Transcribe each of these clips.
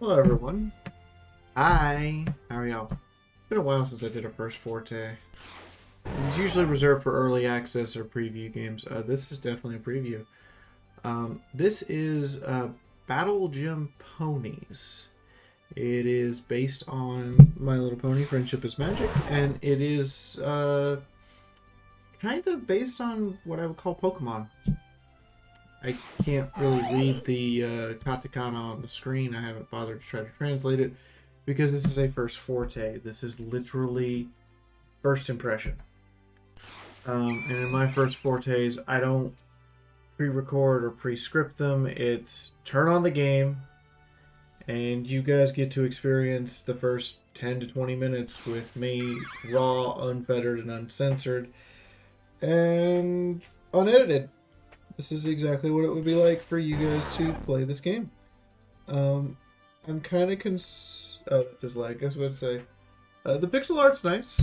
Hello everyone. Hi. How are y'all? It's been a while since I did a first Forte. It's usually reserved for early access or preview games. This is definitely a preview. This is Battle Gym Ponies. It is based on My Little Pony: Friendship is Magic, and it is kind of based on what I would call Pokemon. I can't really read the katakana on the screen. I haven't bothered to try to translate it because this is a first Forte. This is literally first impression. And in my first Fortes, I don't pre-record or pre-script them. It's turn on the game, and you guys get to experience the first 10 to 20 minutes with me, raw, unfettered, and uncensored, and unedited. This is exactly what it would be like for you guys to play this game. I'm kind of oh, that's his lag. I was about to say. The pixel art's nice.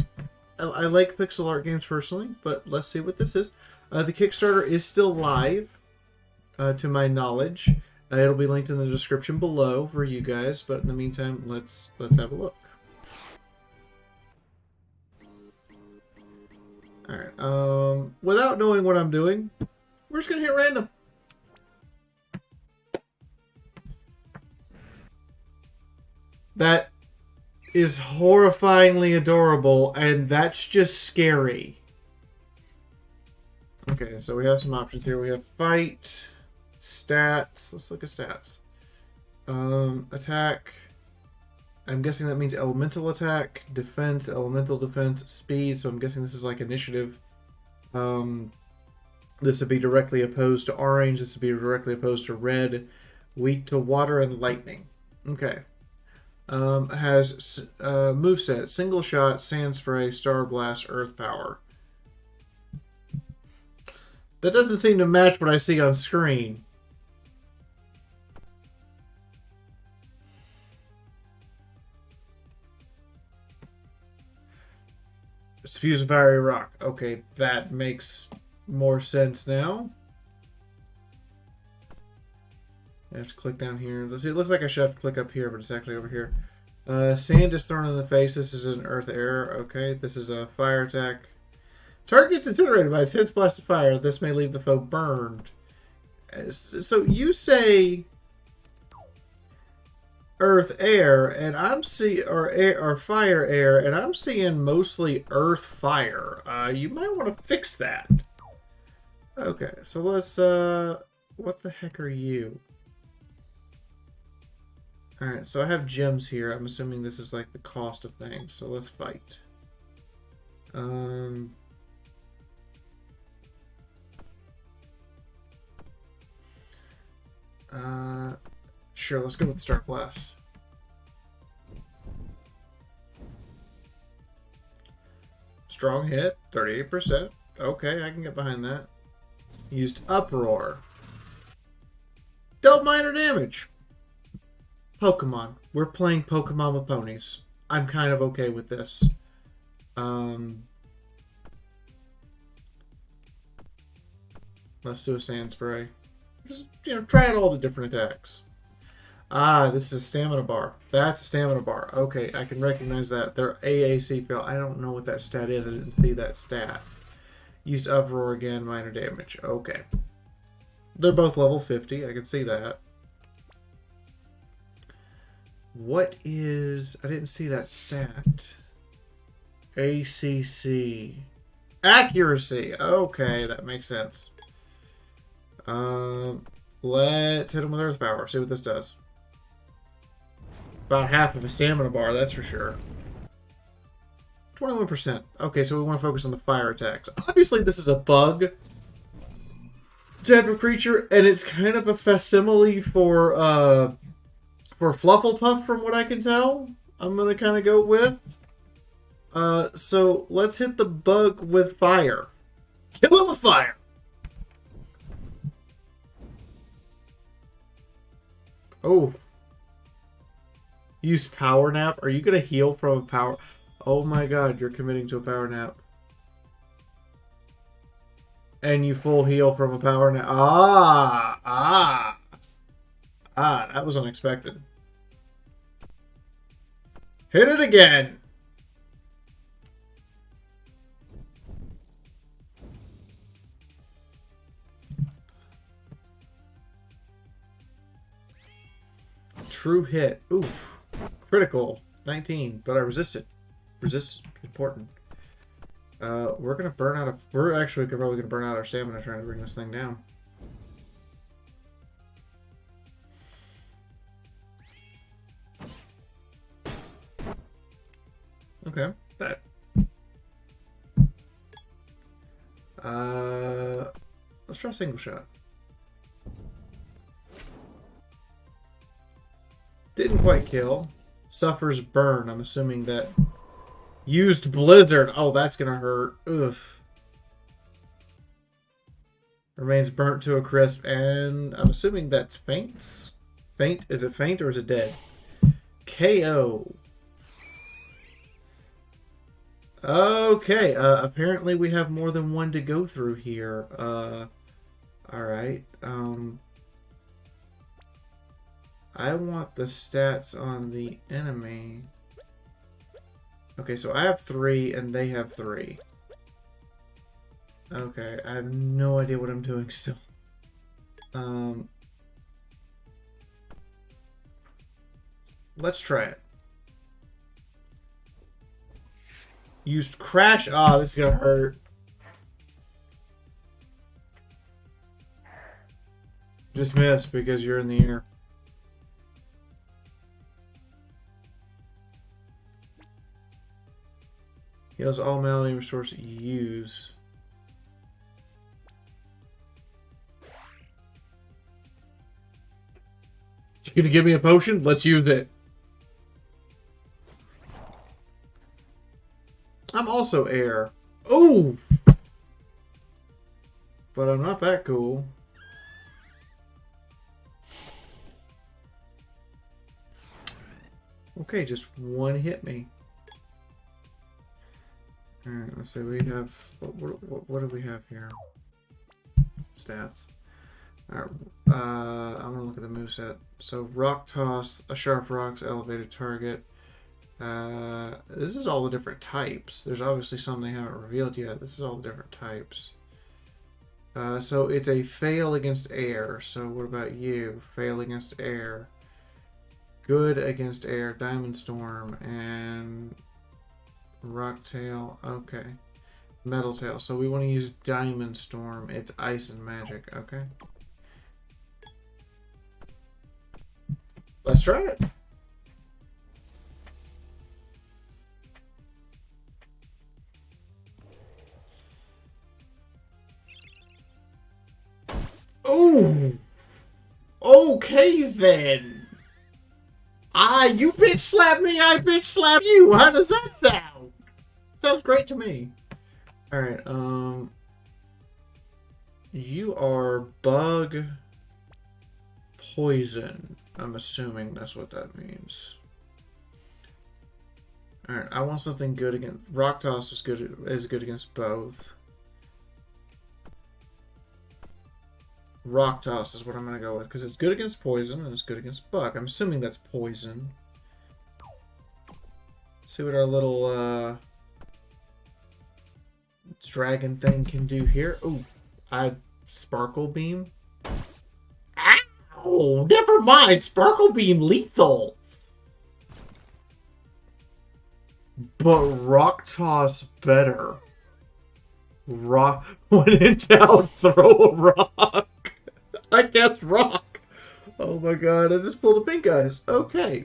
I like pixel art games personally, but let's see what this is. The Kickstarter is still live, to my knowledge. It'll be linked in the description below for you guys, but in the meantime, let's have a look. Alright, without knowing what I'm doing, we're just gonna hit random. That is horrifyingly adorable, and that's just scary. Okay, so we have some options here. We have fight, stats. Let's look at stats. Attack. I'm guessing that means elemental attack, defense, elemental defense, speed. So I'm guessing this is like initiative. This would be directly opposed to orange. This would be directly opposed to red. Weak to water and lightning. Okay. Has moveset, single shot, sand spray, star blast, earth power. That doesn't seem to match what I see on screen. Spews a fiery rock. Okay, that makes more sense now. I have to click down here. Let's see, it looks like I should have to click up here, but it's actually over here. Sand is thrown in the face. This is an earth air. Okay, this is a fire attack. Target gets incinerated by a intense blast of fire. This may leave the foe burned. So you say earth air, and I'm seeing or fire air, and I'm seeing mostly earth fire. You might want to fix that. Okay, so let's what the heck are you? Alright, so I have gems here. I'm assuming this is like the cost of things. So let's fight. Sure, let's go with Star Blast. Strong hit, 38%. Okay, I can get behind that. Used Uproar. Dealt minor damage. Pokemon. We're playing Pokemon with ponies. I'm kind of okay with this. Let's do a sand spray. Just, try out all the different attacks. Ah, this is a stamina bar. That's a stamina bar. Okay, I can recognize that. They're AAC fail. I don't know what that stat is. I didn't see that stat. Used Uproar again, minor damage. Okay. They're both level 50. I can see that. What is... I didn't see that stat. ACC. Accuracy. Okay, that makes sense. Let's hit him with Earth Power. See what this does. About half of a stamina bar, that's for sure. 21%. Okay, so we want to focus on the fire attacks. Obviously, this is a bug type of creature, and it's kind of a facsimile for Flufflepuff, from what I can tell. I'm gonna kind of go with. So let's hit the bug with fire. Kill him with fire. Oh. Use power nap. Are you gonna heal from a power? Oh my god, you're committing to a power nap. And you full heal from a power nap. Ah, that was unexpected. Hit it again. True hit. Ooh. Critical. 19. But I resisted. Resist. Important. We're gonna burn out of... We're actually probably gonna burn out our stamina trying to bring this thing down. Okay. That. Let's try single shot. Didn't quite kill. Suffers burn. I'm assuming that... Used blizzard. Oh, that's gonna hurt. Oof. Remains burnt to a crisp, and I'm assuming that's faints. Faint? Is it faint or is it dead? KO. Okay. Apparently we have more than one to go through here. All right. I want the stats on the enemy. Okay, so I have 3 and they have 3. Okay, I have no idea what I'm doing still. Let's try it. Used crash. Ah, this is gonna hurt. Just miss because you're in the air. Heals all malady resource you use. You gonna give me a potion? Let's use it. I'm also air. Oh! But I'm not that cool. Okay, just one hit me. Alright, let's see. We have... What do we have here? Stats. Alright, I'm gonna look at the moveset. So, Rock Toss, a Sharp Rocks, Elevated Target. This is all the different types. There's obviously some they haven't revealed yet. This is all the different types. So, it's a fail against air. So, what about you? Fail against air. Good against air. Diamond Storm. And... Rocktail, okay. Metal Tail. So we want to use Diamond Storm. It's ice and magic, okay. Let's try it. Ooh! Okay then. You bitch slap me, I bitch slap you. How does that sound? Sounds great to me. Alright, you are bug poison. I'm assuming that's what that means. Alright, I want something good against... Rock Toss is good against both. Rock Toss is what I'm going to go with, because it's good against poison and it's good against bug. I'm assuming that's poison. Let's see what our little dragon thing can do here. Ooh, Sparkle Beam. Ow! Never mind! Sparkle Beam lethal! But Rock Toss better. Rock... When in doubt, throw a rock! I guessed rock. Oh my god, I just pulled a pink eyes. Okay.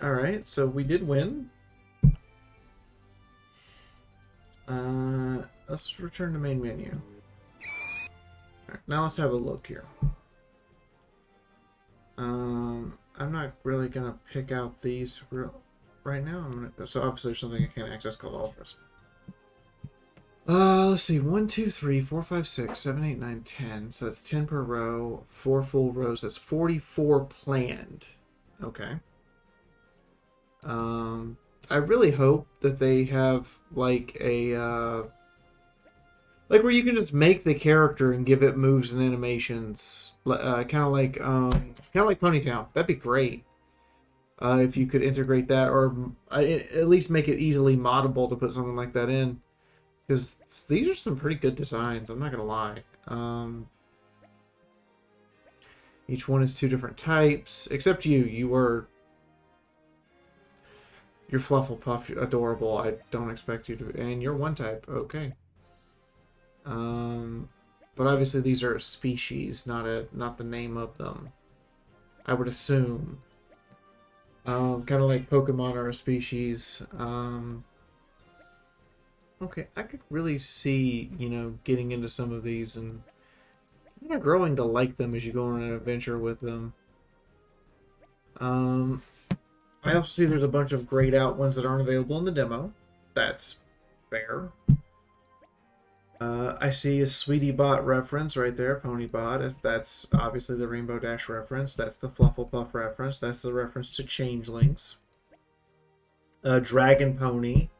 Alright, so we did win. Let's return to main menu. Right, now let's have a look here. I'm not really gonna pick out these right now. So obviously there's something I can't access called Office. Let's see. 1, 2, 3, 4, 5, 6, 7, 8, 9, 10. So that's 10 per row. 4 full rows. That's 44 planned. Okay. I really hope that they have like a like where you can just make the character and give it moves and animations, kind of like Ponytown. That'd be great. If you could integrate that, or at least make it easily moddable to put something like that in, because these are some pretty good designs. I'm not gonna lie. Each one is 2 different types, except you. You're Flufflepuff, adorable. I don't expect you to, and you're 1 type. Okay. But obviously these are a species, not the name of them. I would assume. Kind of like Pokemon are a species. Okay, I could really see, getting into some of these and kind of growing to like them as you go on an adventure with them. I also see there's a bunch of grayed out ones that aren't available in the demo. That's fair. I see a Sweetie Bot reference right there, Pony Bot. That's obviously the Rainbow Dash reference. That's the Flufflepuff reference. That's the reference to Changelings. Dragon Pony.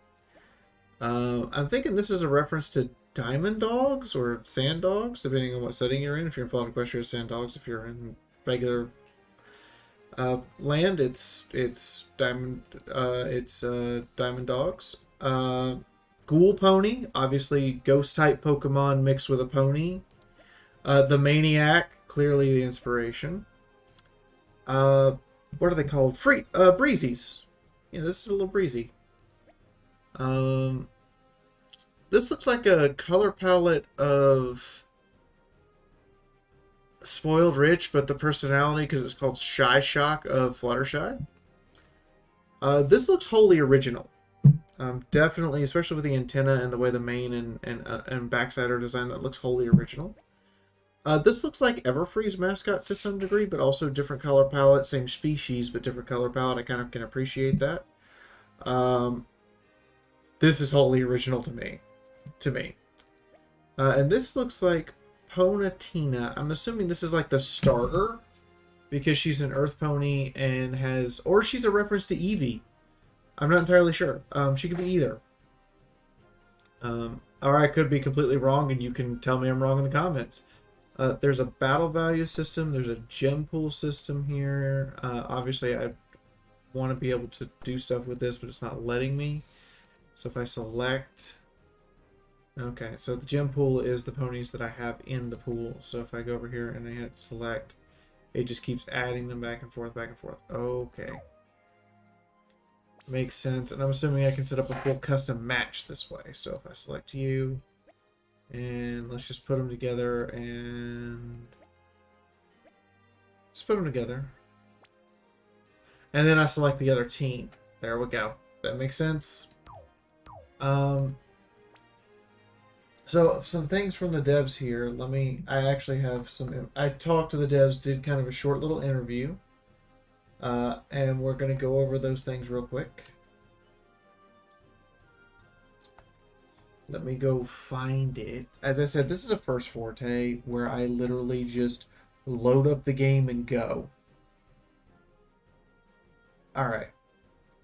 I'm thinking this is a reference to Diamond Dogs or Sand Dogs, depending on what setting you're in. If you're in Fall Quest, you're Sand Dogs. If you're in regular land, it's Diamond Dogs. Ghoul Pony, obviously ghost type Pokemon mixed with a pony. The Maniac, clearly the inspiration. What are they called? Breezies. Yeah, this is a little breezy. This looks like a color palette of Spoiled Rich, but the personality, because it's called Shy Shock of Fluttershy. This looks wholly original. Definitely, especially with the antenna and the way the mane and backside are designed, that looks wholly original. This looks like Everfree's mascot to some degree, but also different color palette, same species, but different color palette. I kind of can appreciate that. This is wholly original to me. And this looks like Ponatina. I'm assuming this is like the starter, because she's an Earth Pony and has, or she's a reference to Eevee. I'm not entirely sure. She could be either. Or I could be completely wrong, and you can tell me I'm wrong in the comments. There's a battle value system. There's a gem pool system here. Obviously, I want to be able to do stuff with this, but it's not letting me. So if I select... Okay, so the gem pool is the ponies that I have in the pool. So if I go over here and I hit select, it just keeps adding them back and forth, back and forth. Okay. Makes sense. And I'm assuming I can set up a full custom match this way. So if I select you, and let's just put them together, and just put them together. And then I select the other team. There we go. That makes sense. So some things from the devs here. I actually have some, I talked to the devs, did kind of a short little interview. And we're going to go over those things real quick. Let me go find it. As I said, this is a first Forte where I literally just load up the game and go. Alright.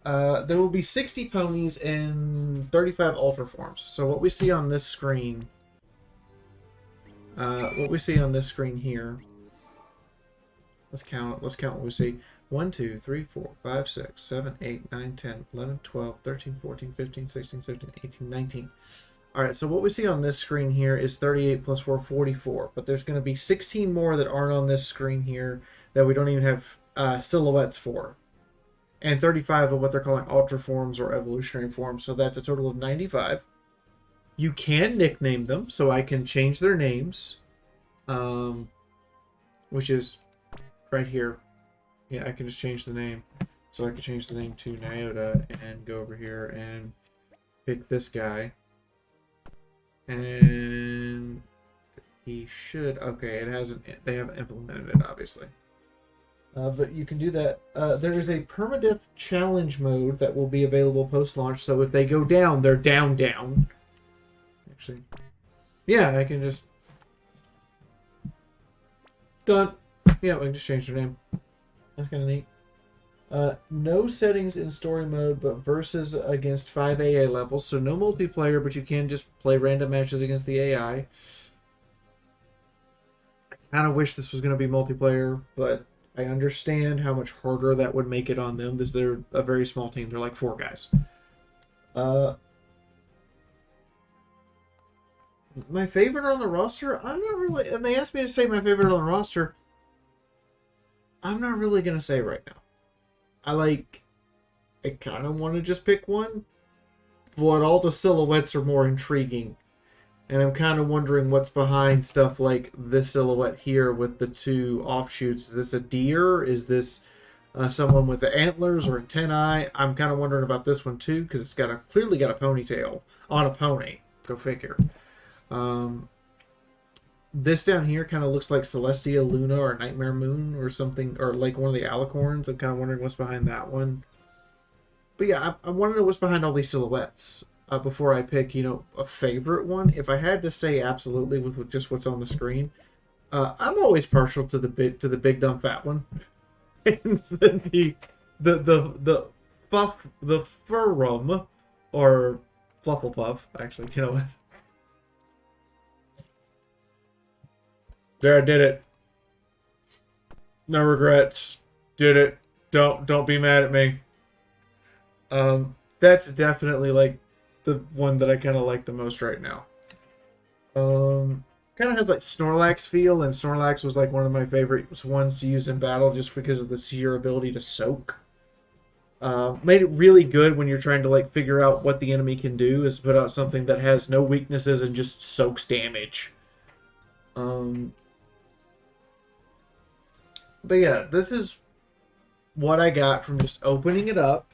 There will be 60 ponies and 35 Ultra Forms. So what we see on this screen... here... Let's count what we see. 1, 2, 3, 4, 5, 6, 7, 8, 9, 10, 11, 12, 13, 14, 15, 16, 17, 18, 19. Alright, so what we see on this screen here is 38 plus 4, 44. But there's going to be 16 more that aren't on this screen here that we don't even have silhouettes for. And 35 of what they're calling Ultra Forms or Evolutionary Forms. So that's a total of 95. You can nickname them, so I can change their names. Which is right here. Yeah, I can just change the name. So I can change the name to Nyota and go over here and pick this guy. And he should... Okay, they haven't implemented it, obviously. But you can do that. There is a permadeath challenge mode that will be available post-launch. So if they go down, they're down. Actually, yeah, I can just... Done. Yeah, we can just change their name. That's kind of neat. No settings in story mode, but versus against 5 AA levels. So no multiplayer, but you can just play random matches against the AI. I kind of wish this was going to be multiplayer, but I understand how much harder that would make it on them. They're a very small team. They're like 4 guys. My favorite on the roster, I'm not really... And they asked me to say my favorite on the roster. I'm not really going to say right now. I kind of want to just pick one. But all the silhouettes are more intriguing. And I'm kind of wondering what's behind stuff like this silhouette here with the 2 offshoots. Is this a deer? Is this someone with the antlers or antennae? I'm kind of wondering about this one too, because it's clearly got a ponytail on a pony. Go figure. This down here kind of looks like Celestia Luna or Nightmare Moon or something, or like one of the alicorns. I'm kind of wondering what's behind that one. But yeah, I want to know what's behind all these silhouettes. Before I pick, a favorite one. If I had to say absolutely with just what's on the screen, I'm always partial to the big dumb fat one, and then the Furum or Flufflepuff. Actually, you know what? There, I did it. No regrets. Did it. Don't be mad at me. That's definitely like the one that I kind of like the most right now. Kind of has like Snorlax feel, and Snorlax was like one of my favorite ones to use in battle just because of the sheer ability to soak. Made it really good when you're trying to like figure out what the enemy can do, is put out something that has no weaknesses and just soaks damage. But yeah, this is what I got from just opening it up,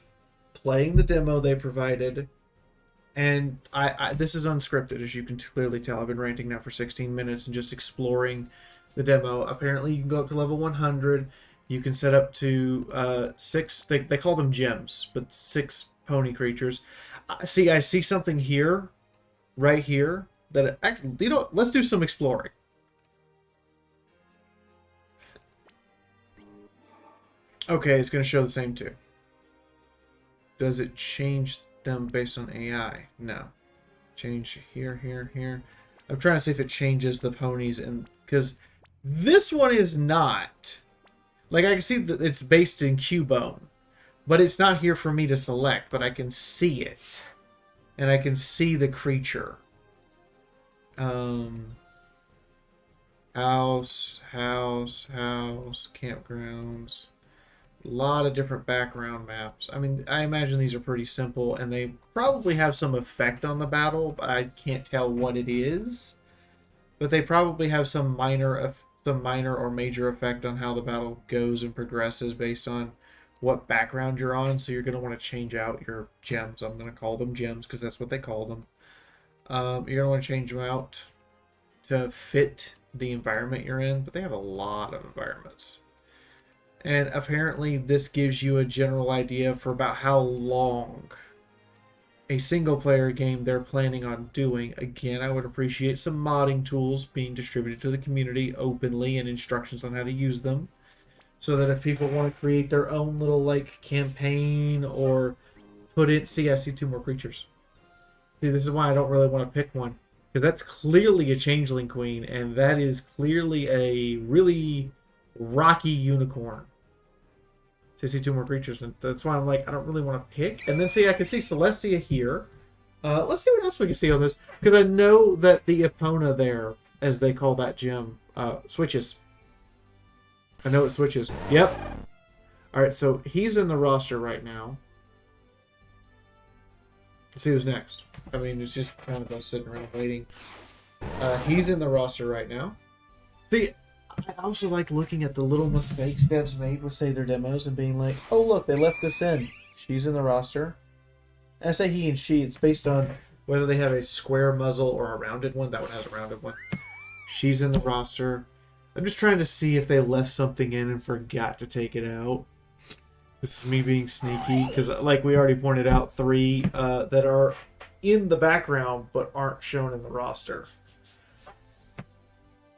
playing the demo they provided, and this is unscripted, as you can clearly tell. I've been ranting now for 16 minutes and just exploring the demo. Apparently, you can go up to level 100. You can set up to 6. They call them gems, but 6 pony creatures. I see something here, right here. That actually, let's do some exploring. Okay, it's going to show the same 2. Does it change them based on AI? No. Change here, here, here. I'm trying to see if it changes the ponies, and because this one is not. Like, I can see that it's based in Cubone, but it's not here for me to select, but I can see it. And I can see the creature. House, campgrounds. A lot of different background maps. I mean, I imagine these are pretty simple, and they probably have some effect on the battle, but I can't tell what it is. But they probably have some minor or major effect on how the battle goes and progresses based on what background you're on. So you're going to want to change out your gems. I'm going to call them gems because that's what they call them. You're going to want to change them out to fit the environment you're in, but they have a lot of environments. And apparently this gives you a general idea for about how long a single-player game they're planning on doing. Again, I would appreciate some modding tools being distributed to the community openly and instructions on how to use them. So that if people want to create their own little, like, campaign or put it... See, I see 2 more creatures. See, this is why I don't really want to pick one. Because that's clearly a changeling queen, and that is clearly a really rocky unicorn. So I see 2 more creatures, and that's why I'm like, I don't really want to pick. And then see, I can see Celestia here. Let's see what else we can see on this, because I know that the Epona there, as they call that gem, switches. I know it switches. Yep. Alright, so he's in the roster right now. Let's see who's next. I mean, it's just kind of us sitting around waiting. He's in the roster right now. See, I also like looking at the little mistakes devs made with, say, their demos and being like, oh, look, they left this in. She's in the roster. And I say he and she, it's based on whether they have a square muzzle or a rounded one. That one has a rounded one. She's in the roster. I'm just trying to see if they left something in and forgot to take it out. This is me being sneaky, because like we already pointed out, 3 that are in the background but aren't shown in the roster.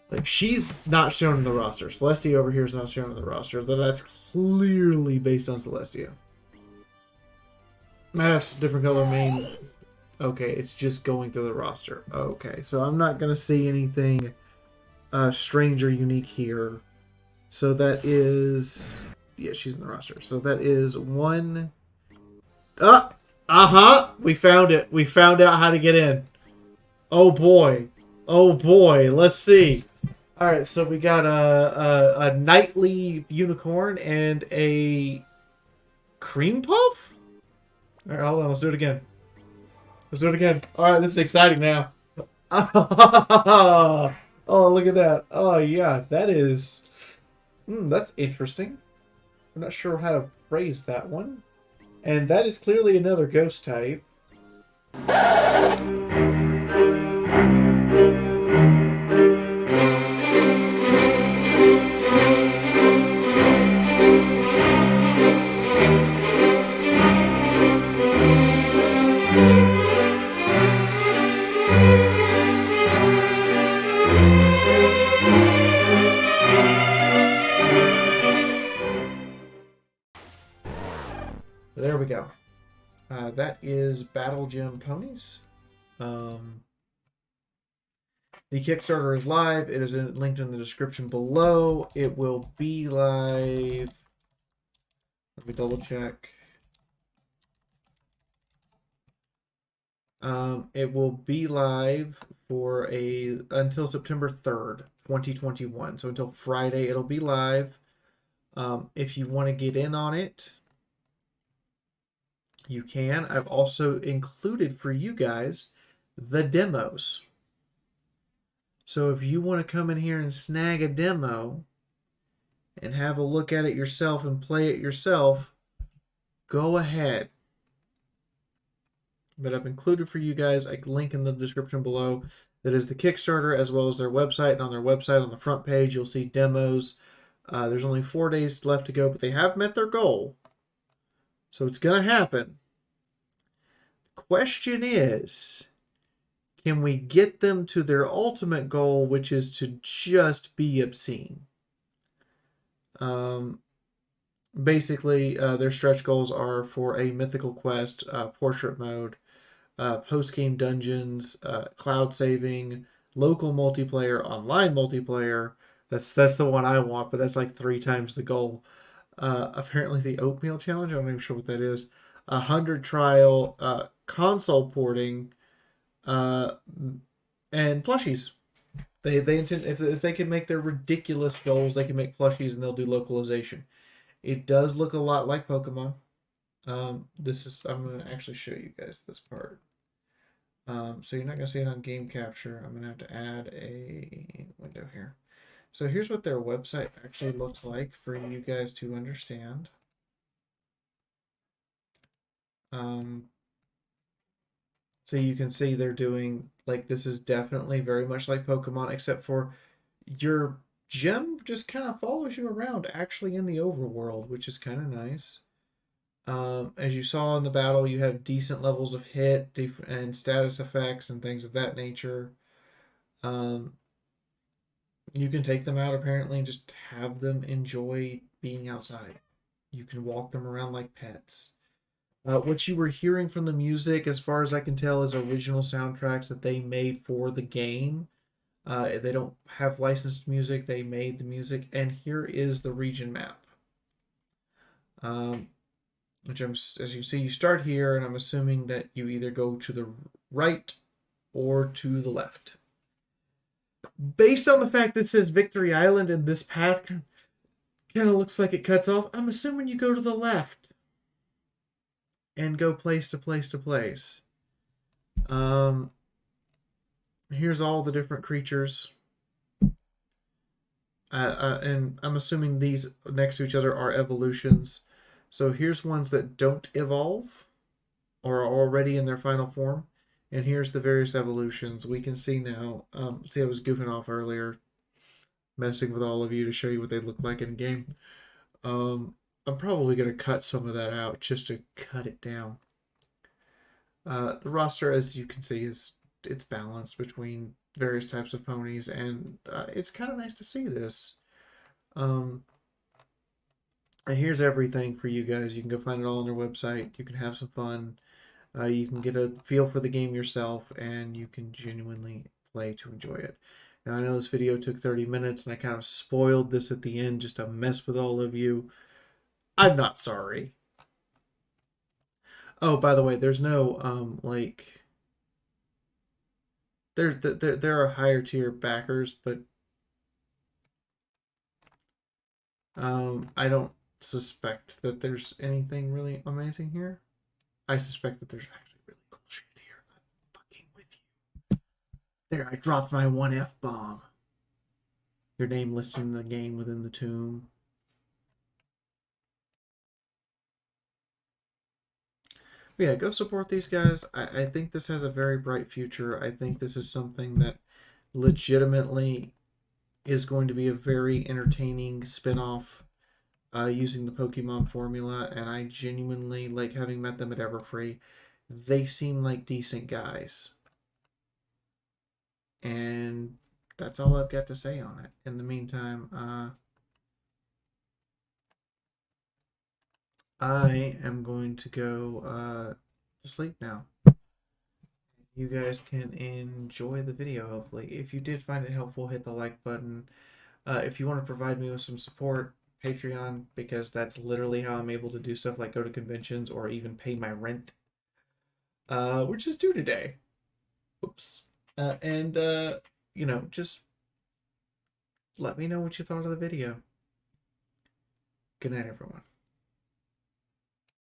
Like, she's not shown in the roster. Celestia over here is not shown in the roster. Though that's clearly based on Celestia. Mass, different color main. Okay, it's just going through the roster. Okay, so I'm not going to see anything strange or unique here. So that is... Yeah, she's in the roster. So that is one... Uh-huh! We found it. We found out how to get in. Oh, boy. Oh, boy. Let's see. All right, so we got a nightly unicorn and a cream puff? All right, hold on. Let's do it again. Let's do it again. All right, this is exciting now. Oh, look at that. Oh, yeah, that is... that's interesting. I'm not sure how to phrase that one. And that is clearly another ghost type. There we go. That is Battle Gym Ponies. The Kickstarter is live. It is linked in the description below. It will be live. Let me double check. It will be live for until September 3rd, 2021. So until Friday, it'll be live. If you want to get in on it, you can. I've also included for you guys the demos. So if you want to come in here and snag a demo and have a look at it yourself and play it yourself, go ahead. But I've included for you guys a link in the description below that is the Kickstarter as well as their website. And on their website, on the front page, you'll see demos. There's only 4 days left to go, but they have met their goal. So it's going to happen. The question is, can we get them to their ultimate goal, which is to just be obscene? Basically, their stretch goals are for a mythical quest, portrait mode, post-game dungeons, cloud saving, local multiplayer, online multiplayer. That's the one I want, but that's like 3 times the goal. Apparently the oatmeal challenge, I'm not even sure what that is. 100 trial, console porting, and plushies. They intend, if they can make their ridiculous goals, they can make plushies and they'll do localization. It does look a lot like Pokemon. I'm going to actually show you guys this part. So you're not going to see it on game capture. I'm going to have to add a window here. So here's what their website actually looks like for you guys to understand. So you can see they're doing, like, this is definitely very much like Pokemon, except for your gym just kind of follows you around actually in the overworld, which is kind of nice. As you saw in the battle, you have decent levels of hit and status effects and things of that nature. You can take them out apparently and just have them enjoy being outside. You can walk them around like pets. What you were hearing from the music, as far as I can tell, is original soundtracks that they made for the game. They don't have licensed music. They made the music. And here is the region map. Which as you see, you start here, and I'm assuming that you either go to the right or to the left. Based on the fact that it says Victory Island and this path kind of looks like it cuts off, I'm assuming you go to the left and go place to place to place. Here's all the different creatures. And I'm assuming these next to each other are evolutions. So here's ones that don't evolve or are already in their final form. And here's the various evolutions. We can see now. See, I was goofing off earlier, messing with all of you to show you what they look like in game. I'm probably going to cut some of that out just to cut it down. The roster, as you can see, it's balanced between various types of ponies, and it's kind of nice to see this. And here's everything for you guys. You can go find it all on their website. You can have some fun. You can get a feel for the game yourself, and you can genuinely play to enjoy it. Now, I know this video took 30 minutes and I kind of spoiled this at the end just to mess with all of you. I'm not sorry. Oh, by the way, there's no, like, there are higher tier backers, but I don't suspect that there's anything really amazing here. I suspect that there's actually really cool shit here. I'm fucking with you. There, I dropped my one F-bomb. Your name listed in the game within the tomb. But yeah, go support these guys. I think this has a very bright future. I think this is something that legitimately is going to be a very entertaining spin-off using the Pokemon formula, and I genuinely like having met them at Everfree. They seem like decent guys. And that's all I've got to say on it. In the meantime, I am going to go to sleep now. You guys can enjoy the video, hopefully. If you did find it helpful, hit the like button. If you want to provide me with some support, Patreon, because that's literally how I'm able to do stuff like go to conventions or even pay my rent, which is due today. Oops. You know, just let me know what you thought of the video. Good night, everyone.